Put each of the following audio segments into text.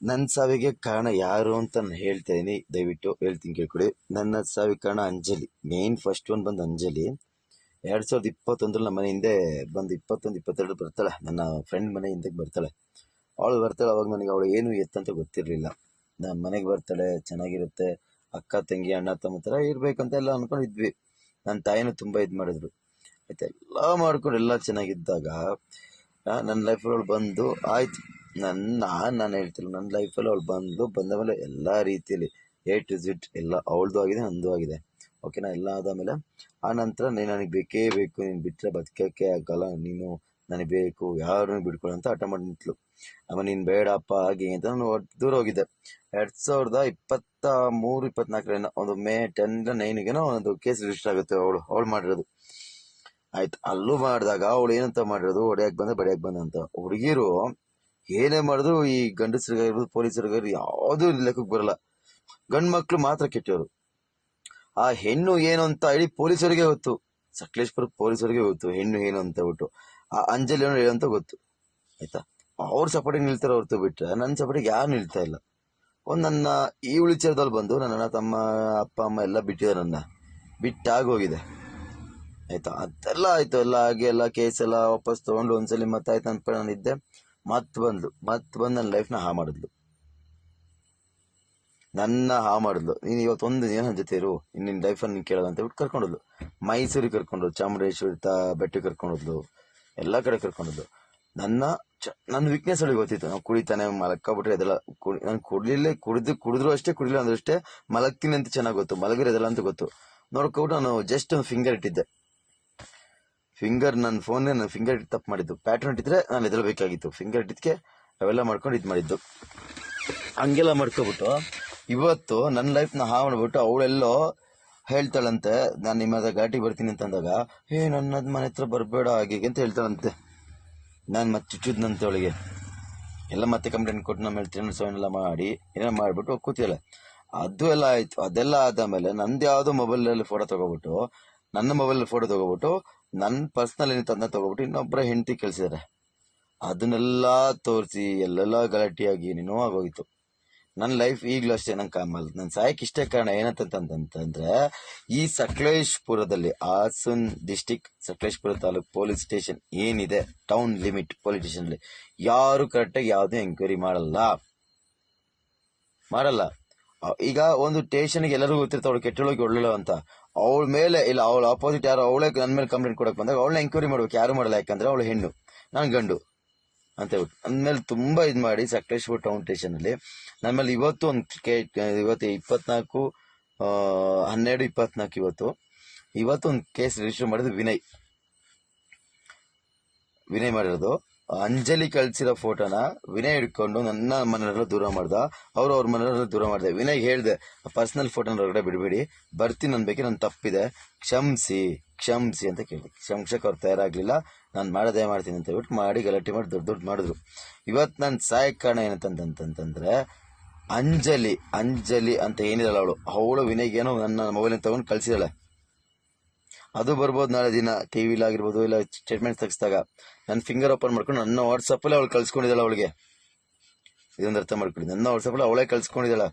ನನ್ನ ಸಾವಿಗೆ ಕಾರಣ ಯಾರು ಅಂತ ನಾನು ಹೇಳ್ತಾ ಇದೀನಿ, ದಯವಿಟ್ಟು ಹೇಳ್ತೀನಿ ಕೇಳ್ಕೊಡಿ. ನನ್ನ ಸಾವಿಗೆ ಕಾರಣ ಅಂಜಲಿ. ಮೇನ್ ಫಸ್ಟ್ ಒನ್ ಬಂದು ಅಂಜಲಿ. 2021 ನಮ್ಮ ಮನೆ ಹಿಂದೆ ಬಂದು 21, 22 ಬರ್ತಾಳೆ. ನನ್ನ ಫ್ರೆಂಡ್ ಮನೆ ಹಿಂದಕ್ಕೆ ಬರ್ತಾಳೆ. ಅವಳು ಬರ್ತಾಳೆ. ಅವಾಗ ನನಗೆ ಅವಳು ಏನು ಎತ್ತಂತ ಗೊತ್ತಿರಲಿಲ್ಲ. ನಮ್ಮ ಮನೆಗೆ ಬರ್ತಾಳೆ, ಚೆನ್ನಾಗಿರುತ್ತೆ, ಅಕ್ಕ ತಂಗಿ ಅಣ್ಣ ತಮ್ಮ ಥರ ಇರಬೇಕಂತ ಎಲ್ಲ ಅಂದ್ಕೊಂಡಿದ್ವಿ. ನನ್ನ ತಾಯಿನೂ ತುಂಬ ಇದು ಮಾಡಿದ್ರು. ಆಯ್ತು, ಎಲ್ಲ ಮಾಡ್ಕೊಂಡು ಎಲ್ಲ ಚೆನ್ನಾಗಿದ್ದಾಗ ನನ್ನ ಲೈಫಲ್ಲಿ ಅವಳು ಬಂದು ಆಯ್ತು. ನಾನು ಹೇಳ್ತಿಲ್ಲ, ನನ್ನ ಲೈಫಲ್ಲಿ ಅವಳು ಬಂದ ಮೇಲೆ ಎಲ್ಲ ರೀತಿಯಲ್ಲಿ A to Z ಎಲ್ಲ ಅವಳದು ಆಗಿದೆ, ನಂದು ಆಗಿದೆ. ಓಕೆನಾ? ಎಲ್ಲ ಆದಮೇಲೆ ಆ ನಂತರ ನೀನು ನನಗೆ ಬೇಕೇ ಬೇಕು, ನೀನು ಬಿಟ್ಟರೆ ಬದುಕೋಕ್ಕೆ ಆಗಲ್ಲ, ನೀನು ನನಗೆ ಬೇಕು, ಯಾರನ್ನೂ ಬಿಡ್ಕೊಳ್ಳೋ ಅಂತ ಹಠ ಮಾಡಿ ನಿಂತಳು. ಆಮೇಲೆ ನೀನು ಬೇಡಪ್ಪ ಹಾಗೆ ಅಂತ ನಾನು ದೂರ ಹೋಗಿದ್ದೆ. 2023, 24 ಒಂದು ಮೇ 10, 9 ಒಂದು ಕೇಸ್ ರಿಜಿಸ್ಟರ್ ಆಗುತ್ತೆ ಅವಳು ಮಾಡಿರೋದು. ಆಯ್ತು, ಅಲ್ಲೂ ಮಾಡಿದಾಗ ಅವಳು ಏನಂತ ಮಾಡಿರೋದು, ಹೊಡೆಯಕ್ಕೆ ಬಂದ ಬಡಿಯಕ್ಕೆ ಬಂದ ಅಂತ. ಹುಡುಗಿರು ಏನೇ ಮಾಡಿದ್ರು ಈ ಗಂಡಸರಿಗಾಗಿರ್ಬೋದು ಪೊಲೀಸರಿಗಾಗಿರ್ಬೋದು ಯಾವುದೂ ಲೆಕ್ಕಕ್ಕೆ ಬರಲ್ಲ. ಗಂಡು ಮಕ್ಳು ಮಾತ್ರ ಕೆಟ್ಟವರು. ಆ ಹೆಣ್ಣು ಏನು ಅಂತ ಇಡೀ ಪೊಲೀಸರಿಗೆ ಗೊತ್ತು, ಸಕಲೇಶ್ಪುರ ಪೊಲೀಸರಿಗೆ ಗೊತ್ತು ಹೆಣ್ಣು ಏನು ಅಂತ ಬಿಟ್ಟು. ಆ ಅಂಜಲಿ ಏನು ಅಂತ ಗೊತ್ತು. ಆಯ್ತಾ? ಅವ್ರ ಸಪೋರ್ಟಿಗೆ ನಿಲ್ತಾರೆ ಹೊರತು ಬಿಟ್ರೆ ನನ್ನ ಸಪೋರ್ಟಿಗೆ ಯಾರು ನಿಲ್ತಾ ಇಲ್ಲ. ನನ್ನ ಈ ವಿಚಾರದಲ್ಲಿ ಬಂದು ನನ್ನ ಅಣ್ಣ ತಮ್ಮ ಅಪ್ಪ ಅಮ್ಮ ಎಲ್ಲ ಬಿಟ್ಟಿದ್ದಾರೆ, ನನ್ನ ಬಿಟ್ಟಾಗೋಗಿದೆ. ಆಯ್ತಾ? ಅದೆಲ್ಲ ಆಯ್ತು, ಎಲ್ಲ ಹಾಗೆ ಎಲ್ಲ ಕೇಸ್ ಎಲ್ಲ ವಾಪಸ್ ತೊಗೊಂಡು ಒಂದ್ಸಲಿ ಮತ್ತಾಯ್ತು ಅನ್ಕೊಂಡು ನಾನಿದ್ದೆ. ಮತ್ತೆ ಬಂದು ನನ್ನ ಲೈಫ್ನ ಮಾಡಿದ್ಲು. ನೀನು ಇವತ್ತೊಂದು ದಿನ ನನ್ನ ಜೊತೆ ಇರು, ನಿನ್ನ ಲೈಫನ್ನು ನೀನು ಕೇಳೋದು ಅಂತ ಬಿಟ್ಟು ಕರ್ಕೊಂಡೋದ್ಲು. ಮೈಸೂರಿಗೆ ಕರ್ಕೊಂಡೋದು, ಚಾಮುಂಡೇಶ್ವರಿ ಬೆಟ್ಟಕ್ಕೆ ಕರ್ಕೊಂಡೋದ್ಲು, ಎಲ್ಲ ಕಡೆ ಕರ್ಕೊಂಡೋದ್ಲು. ನನ್ನ ವೀಕ್ನೆಸ್ ಅವಳಿಗೆ ಗೊತ್ತಿತ್ತು. ನಾವು ಕುಡಿತಾನೆ ಮಲಕ್ಕಾಬಿಟ್ರೆ ಅದೆಲ್ಲ ನಾನು ಕುಡಿದ್ರು ಅಷ್ಟೇ, ಕುಡಿಲಿಲ್ಲ ಅಂದ್ರೆ ಅಷ್ಟೇ, ಮಲಗ್ತೀನಿ ಅಂತ ಚೆನ್ನಾಗಿ ಗೊತ್ತು, ಮಲಗಿರೋದೆಲ್ಲ ಅಂತ ಗೊತ್ತು. ನೋಡ್ಕೊಬಿಟ್ಟು ನಾನು ಜಸ್ಟ್ ಒಂದು ಫಿಂಗರ್ ಇಟ್ಟಿದ್ದೆ. ನನ್ನ ಫೋನ್ ನನ್ನ ಫಿಂಗರ್ ಇಟ್ಟು ತಪ್ಪು ಮಾಡಿದ್ದು. ಪ್ಯಾಟರ್ನ್ ಇಟ್ಟಿದ್ರೆ ನಾನು ಎದಳಬೇಕಾಗಿತ್ತು. ಫಿಂಗರ್ ಇಟ್ಟಿದ್ಕೆ ಅವೆಲ್ಲ ಮಾಡ್ಕೊಂಡು ಇದು ಮಾಡಿದ್ದು. ಹಂಗೆಲ್ಲ ಮಾಡ್ಕೊಬಿಟ್ಟು ಇವತ್ತು ನನ್ನ ಲೈಫ್ನ ಮಾಡ್ಬಿಟ್ಟು ಅವಳೆಲ್ಲೋ ಹೇಳ್ತಾಳಂತೆ, ನಾನು ನಿಮ್ಮ ಘಾಟಿ ಬರ್ತೀನಿ ಅಂತಂದಾಗ ನನ್ನದ್ ಮನೆ ಹತ್ರ ಬರಬೇಡ ಹಾಗೆ ಅಂತ ಹೇಳ್ತಾಳಂತೆ. ನಾನು ಮತ್ತೆ ಚುಚ್ಚಿದ್ನಂತೆ ಅವಳಿಗೆ. ಎಲ್ಲ ಮತ್ತೆ ಕಂಪ್ಲೇಂಟ್ ಕೊಟ್ಟು ನಮ್ಮ ಮೇಲೆ 307 ಎಲ್ಲ ಮಾಡಿ ಏನೋ ಮಾಡಿಬಿಟ್ಟು ಕೂತಿಲ್ಲ. ಅದು ಎಲ್ಲ ಆಯ್ತು. ಅದೆಲ್ಲ ಆದಮೇಲೆ ನಂದು ಯಾವುದೋ ಮೊಬೈಲಲ್ಲಿ ಫೋಟೋ ತಗೋಬಿಟ್ಟು, ನನ್ನ ಮೊಬೈಲಲ್ಲಿ ಫೋಟೋ ತಗೋಬಿಟ್ಟು, ನನ್ನ ಪರ್ಸ್ನಲ್ ಏನಿತ್ತು ಅದನ್ನ ತಗೋಬಿಟ್ಟು ಇನ್ನೊಬ್ಬರ ಹೆಂಡತಿ ಕಳಿಸಿದ್ದಾರೆ. ಅದನ್ನೆಲ್ಲ ತೋರಿಸಿ ಎಲ್ಲೆಲ್ಲ ಗಲಾಟೆಯಾಗಿ ಏನೋ ಆಗೋಗಿತ್ತು. ನನ್ನ ಲೈಫ್ ಈಗಲೂ ಅಷ್ಟೇ. ನನ್ನ ಸಾಯಕ್ಕೆ ಇಷ್ಟೇ ಕಾರಣ ಏನಂತಂದ್ರೆ, ಈ ಸಕಲೇಶ್ಪುರದಲ್ಲಿ Hassan district Sakleshpur taluk police station ಏನಿದೆ, ಟೌನ್ ಲಿಮಿಟ್ ಪೊಲೀಸ್ ಸ್ಟೇಷನ್ ಅಲ್ಲಿ ಯಾರು ಕರೆಕ್ಟಾಗಿ ಯಾವುದೇ ಎಂಕ್ವೈರಿ ಮಾಡಲ್ಲ. ಈಗ ಒಂದು ಸ್ಟೇಷನ್ಗೆ ಎಲ್ಲರಿಗೂ ಗೊತ್ತಿರ್ತಾವ ಅವಳು ಕೆಟ್ಟೊಳಗೆ ಒಳ್ಳೆ ಅಂತ. ಅವಳ ಮೇಲೆ ಇಲ್ಲ, ಅವಳ ಆಪೋಸಿಟ್ ಯಾರು ಅವಳೇ ನನ್ನ ಮೇಲೆ ಕಂಪ್ಲೇಂಟ್ ಕೊಡಕ್ ಬಂದಾಗ ಅವಳನ್ನ ಎಂಕ್ವೈರಿ ಮಾಡ್ಬೇಕು. ಯಾರು ಮಾಡಲ್ಲ, ಯಾಕಂದ್ರೆ ಅವಳು ಹೆಣ್ಣು, ನಾನು ಗಂಡು ಅಂತ ಹೇಳ್ಬಿಟ್ಟು ಅಂದ್ಮೇಲೆ ತುಂಬಾ ಇದು ಮಾಡಿ ಸಕಲೇಶ್ಪುರ ಟೌನ್ ಸ್ಟೇಷನ್ ಅಲ್ಲಿ ನನ್ನ ಮೇಲೆ ಇವತ್ತು 24/12/24 ಇವತ್ತು ಒಂದು ಕೇಸ್ ರಿಜಿಸ್ಟರ್ ಮಾಡಿದ್ದು ವಿನಯ್ ಮಾಡಿರೋದು. ಅಂಜಲಿ ಕಳ್ಸಿರೋ ಫೋಟೋನ ವಿನಯ್ ಹಿಡ್ಕೊಂಡು ನನ್ನ ಮನೆಯಲ್ಲ ದೂರ ಮಾಡ್ದ, ಅವ್ರ ಮನೆಯಲ್ಲ ದೂರ ಮಾಡಿದೆ. ವಿನಯ್ ಹೇಳ್ದೆ, ಪರ್ಸನಲ್ ಫೋಟೋನ ಹೊರಗಡೆ ಬಿಡಬೇಡಿ, ಬರ್ತೀನಿ ಅನ್ಬೇಕು, ನನ್ನ ತಪ್ಪಿದೆ, ಕ್ಷಮಿಸಿ ಅಂತ ಕೇಳಿದೆ. ಕ್ಷಮಿಸಕ್ಕೆ ಅವ್ರು ತಯಾರಾಗ್ಲಿಲ್ಲ. ನಾನು ಮಾಡೋದೇ ಮಾಡ್ತೀನಿ ಅಂತ ಹೇಳ್ಬಿಟ್ಟು ಮಾಡಿ ಗಲಾಟೆ ಮಾಡಿ ದೊಡ್ಡ ಮಾಡಿದ್ರು. ಇವತ್ತು ನನ್ನ ಸಾಯಕ್ಕೆ ಕಾರಣ ಏನಂತಂದ್ರೆ ಅಂಜಲಿ ಅಂತ ಏನಿರಲ್ಲ ಅವಳು ವಿನಯ್ಗೆ ಏನೋ ನನ್ನ ಮೊಬೈಲ್ ತಗೊಂಡು ಕಳ್ಸಿದಾಳೆ. ಅದು ಬರ್ಬೋದು ನಾಳೆ ದಿನ ಟಿವಿಲಾಗಿರ್ಬೋದು, ಇಲ್ಲ ಸ್ಟೇಟ್ಮೆಂಟ್ ತೆಗಿಸಿದಾಗ ನನ್ನ ಫಿಂಗರ್ ಓಪನ್ ಮಾಡ್ಕೊಂಡು ನನ್ನ ವಾಟ್ಸಪ್ಪಲ್ಲಿ ಅವಳು ಕಳ್ಸ್ಕೊಂಡಿದ್ದಾಳೆ. ಅವಳಿಗೆ ಇದೊಂದು ಅರ್ಥ ಮಾಡ್ಕೊಳ್ಳಿ, ನನ್ನ ವಾಟ್ಸಪ್ಪಲ್ಲಿ ಅವಳೇ ಕಳ್ಸ್ಕೊಂಡಿದ್ದಾಳೆ.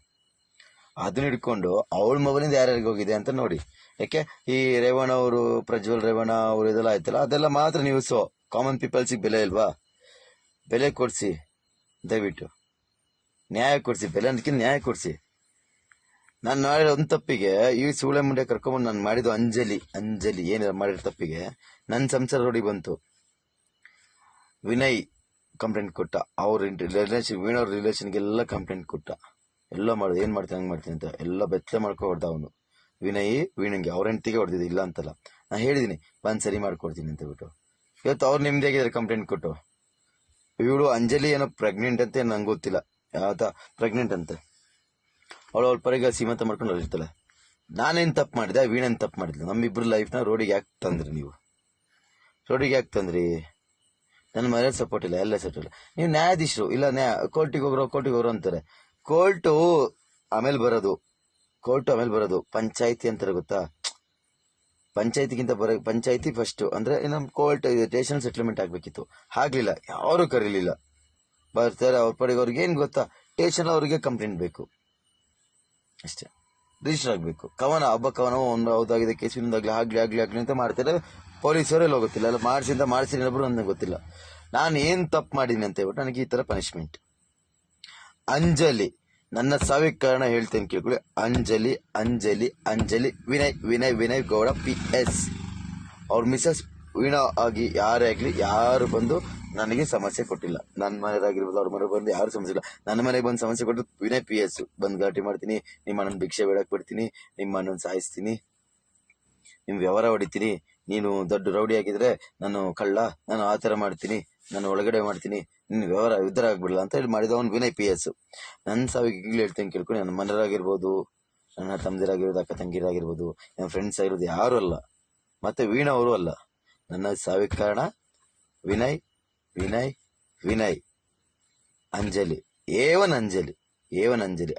ಅದನ್ನ ಹಿಡ್ಕೊಂಡು ಅವಳ ಮೊಬೈಲಿಂದ ಯಾರ್ಯಾರಿಗೆ ಹೋಗಿದೆ ಅಂತ ನೋಡಿ. ಯಾಕೆ ಈ ರೇವಣ್ಣ ಅವರು, ಪ್ರಜ್ವಲ್ ರೇವಣ್ಣ ಅವರು ಇದೆಲ್ಲ ಆಯ್ತಲ್ಲ, ಅದೆಲ್ಲ ಮಾತ್ರ ನ್ಯೂಸು. ಕಾಮನ್ ಪೀಪಲ್ಸಿಗೆ ಬೆಲೆ ಇಲ್ವಾ? ಬೆಲೆ ಕೊಡಿಸಿ, ದಯವಿಟ್ಟು ನ್ಯಾಯ ಕೊಡಿಸಿ, ಬೆಲೆ ಅದಕ್ಕೆ ನ್ಯಾಯ ಕೊಡಿಸಿ. ನಾನು ಮಾಡಿರೋ ಒಂದು ತಪ್ಪಿಗೆ ಈ ಸೂಳೆ ಮುಂಡೆ ಕರ್ಕೊಂಡ್ಬಂದು ನಾನು ಮಾಡಿದ್ದು ಅಂಜಲಿ ಏನಿಲ್ಲ ಮಾಡಿರೋ ತಪ್ಪಿಗೆ ನನ್ನ ಸಂಸಾರ ರೋಡಿಗೆ ಬಂತು. ವಿನಯ್ ಕಂಪ್ಲೇಂಟ್ ಕೊಟ್ಟ, ವೀಣವ್ರ ರಿಲೇಷನ್ಗೆಲ್ಲ ಕಂಪ್ಲೇಂಟ್ ಕೊಟ್ಟ. ಎಲ್ಲ ಮಾಡೋದು, ಏನ್ ಮಾಡ್ತೀನಿ ಹಂಗೆ ಮಾಡ್ತೀನಿ ಅಂತ ಎಲ್ಲ ಬೆತ್ತಲೆ ಮಾಡ್ಕೊ ಹೊಡೆದ ಅವನು. ವೀಣಂಗೆ ಅವ್ರ ಹೆಂಡತಿಗೆ ಹೊಡೆದಿದ್ದು, ಇಲ್ಲ ಅಂತಲ್ಲ, ನಾ ಹೇಳಿದೀನಿ ಬಂದ್ ಸರಿ ಮಾಡ್ಕೊಡ್ತೀನಿ ಅಂತ ಬಿಟ್ಟು. ಇವತ್ತು ಅವ್ರು ನಿಮ್ದೇ ಆಗಿದ್ದಾರೆ ಕಂಪ್ಲೇಂಟ್ ಕೊಟ್ಟು. ಇವಳು ಅಂಜಲಿ ಏನೋ ಪ್ರೆಗ್ನೆಂಟ್ ಅಂತ ನಂಗೆ ಗೊತ್ತಿಲ್ಲ, ಪ್ರೆಗ್ನೆಂಟ್ ಅಂತೆ. ಅವಳು ಅವ್ರ ಪರಿಗೆ ಸೀಮಂತ ಮಾಡ್ಕೊಂಡು ಇರ್ತಾಳೆ. ನಾನೇನ್ ತಪ್ಪು ಮಾಡಿದೆ, ವೀಣನ್ ತಪ್ಪು ಮಾಡಿದ್ಲು. ನಮ್ಮಿಬ್ರು ಲೈಫ್ನ ರೋಡಿಗೆ ಯಾಕೆ ತಂದ್ರಿ ನೀವು? ನನ್ನ ಮನೇಲಿ ಸಪೋರ್ಟ್ ಇಲ್ಲ, ಎಲ್ಲ ಸಪೋರ್ಟ್ ಇಲ್ಲ. ನೀವು ನ್ಯಾಯಾಧೀಶರು ಇಲ್ಲ, ಕೋರ್ಟಿಗೆ ಹೋಗ್ರೋ ಅಂತಾರೆ. ಕೋರ್ಟು ಆಮೇಲೆ ಬರೋದು ಪಂಚಾಯತಿ ಅಂತಾರೆ, ಗೊತ್ತಾ? ಪಂಚಾಯತಿ ಫಸ್ಟ್ ಅಂದ್ರೆ ನಮ್ ಕೋರ್ಟ್ ಸ್ಟೇಷನ್ ಸೆಟಲ್ಮೆಂಟ್ ಆಗ್ಬೇಕಿತ್ತು. ಆಗ್ಲಿಲ್ಲ, ಯಾರು ಕರೀಲಿಲ್ಲ. ಬರ್ತಾರೆ ಅವ್ರ ಪಡೆಗೆ. ಅವ್ರಿಗೆ ಏನ್ ಗೊತ್ತಾ, ಸ್ಟೇಷನ್ ಅವರಿಗೆ ಕಂಪ್ಲೇಂಟ್ ಬೇಕು ಅಷ್ಟೇ, ರಿಜಿಸ್ಟರ್ ಆಗಬೇಕು. ಕವನ ಒಂದು ಹೌದಾಗಿದೆ ಕೇಸ್ ಇನ್ನೊಂದಾಗ್ಲಿ ಆಗ್ಲಿ ಅಂತ ಮಾಡ್ತಾರೆ. ಪೊಲೀಸರೇ ಹೋಗುತ್ತಿಲ್ಲ, ಅಲ್ಲ ಮಾಡಿಸಿ ಇನ್ನೊಬ್ರು ನನಗೆ ಗೊತ್ತಿಲ್ಲ. ನಾನು ಏನ್ ತಪ್ಪು ಮಾಡಿದ್ದೀನಿ ಅಂತ ಹೇಳ್ಬಿಟ್ಟು ನನಗೆ ಈ ತರ ಪನಿಷ್ಮೆಂಟ್. ಅಂಜಲಿ, ನನ್ನ ಸಾವಿಗೆ ಕಾರಣ ಹೇಳ್ತೇನೆ ಕೇಳ್ಕೊಳ್ಳಿ. ಅಂಜಲಿ ವಿನಯ್ ಗೌಡ PS. ಅವ್ರ ಮಿಸಸ್ ವೀಣಾ ಆಗಿ ಯಾರೇ ಆಗ್ಲಿ ಯಾರು ಬಂದು ನನಗೆ ಸಮಸ್ಯೆ ಕೊಟ್ಟಿಲ್ಲ. ನನ್ನ ಮನೆಯದಾಗಿರ್ಬೋದು ಅವ್ರ ಮನೆ ಬಂದು ಯಾರು ಸಮಸ್ಯೆ ಇಲ್ಲ. ನನ್ನ ಮನೆಗೆ ಬಂದು ಸಮಸ್ಯೆ ಕೊಟ್ಟು ವಿನಯ್ PS ಬಂದು ಗಲಾಟೆ ಮಾಡ್ತೀನಿ, ನಿಮ್ಮ ಅಣ್ಣನ ಭಿಕ್ಷೆ ಬೇಡಕ್ ಬಿಡ್ತೀನಿ, ನಿಮ್ಮ ಅಣ್ಣನ ಸಾಯಿಸ್ತೀನಿ, ನಿಮ್ ವ್ಯವಹಾರ ಹೊಡಿತೀನಿ, ನೀನು ದೊಡ್ಡ ರೌಡಿ ಆಗಿದ್ರೆ ನಾನು ಕಳ್ಳ, ನಾನು ಆ ತರ ಮಾಡ್ತೀನಿ, ನಾನು ಒಳಗಡೆ ಮಾಡ್ತೀನಿ, ನಿನ್ನ ವ್ಯವಹಾರ ಉದ್ಧಾರ ಆಗ್ಬಿಡಲ್ಲ ಅಂತ ಹೇಳಿ ಮಾಡಿದ ಅವ್ನು ವಿನಯ್ PS. ನನ್ನ ಸಾವಿಗೆ ಈಗಲೂ ಹೇಳ್ತೇನೆ ಕೇಳ್ಕೊಂಡು, ನನ್ನ ಮನೆಯರಾಗಿರ್ಬೋದು, ನನ್ನ ತಮ್ಮದಿರಾಗಿರ್ಬೋದು, ಅಕ್ಕ ತಂಗಿರಾಗಿರ್ಬೋದು, ನನ್ನ ಫ್ರೆಂಡ್ಸ್ ಆಗಿರೋದು ಯಾರು ಅಲ್ಲ, ಮತ್ತೆ ವೀಣಾ ಅವರು ಅಲ್ಲ. ನನ್ನ ಸಾವಿಗೆ ಕಾರಣ ವಿನಯ್ ಅಂಜಲಿ, ಏವನ್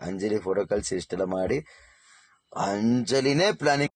ಅಂಜಲಿ ಫೋಟೋ ಕಳಿಸಿ ಇಷ್ಟೆಲ್ಲ ಮಾಡಿ ಅಂಜಲಿನೇ ಪ್ಲಾನಿಂಗ್